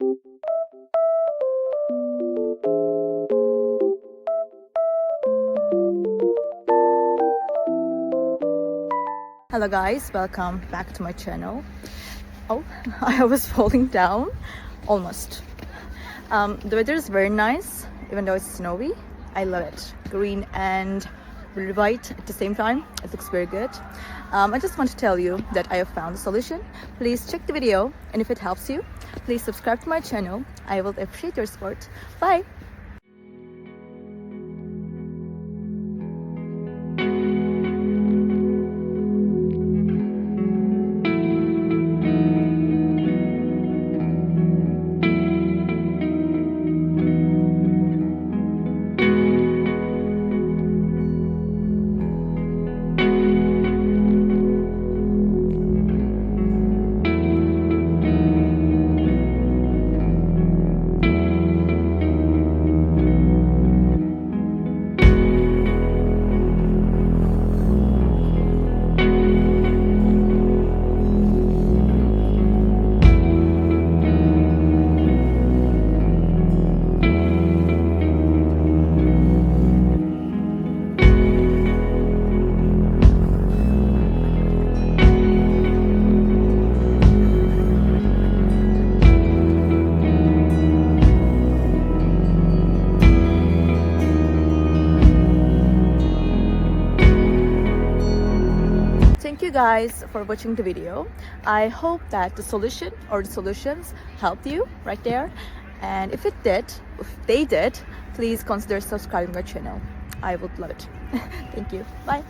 Hello guys, welcome back to my channel. Oh, I was falling down almost. The weather is very nice, even though it's snowy. I love it. Green and really white at the same time. It looks very good. I just want to tell you that I have found a solution. Please check the video, and if it helps you, please subscribe to my channel. I will appreciate your support. Bye! Thank you guys for watching the video. I hope that the solution or the solutions helped you right there. And if they did, please consider subscribing my channel. I would love it. Thank you. Bye.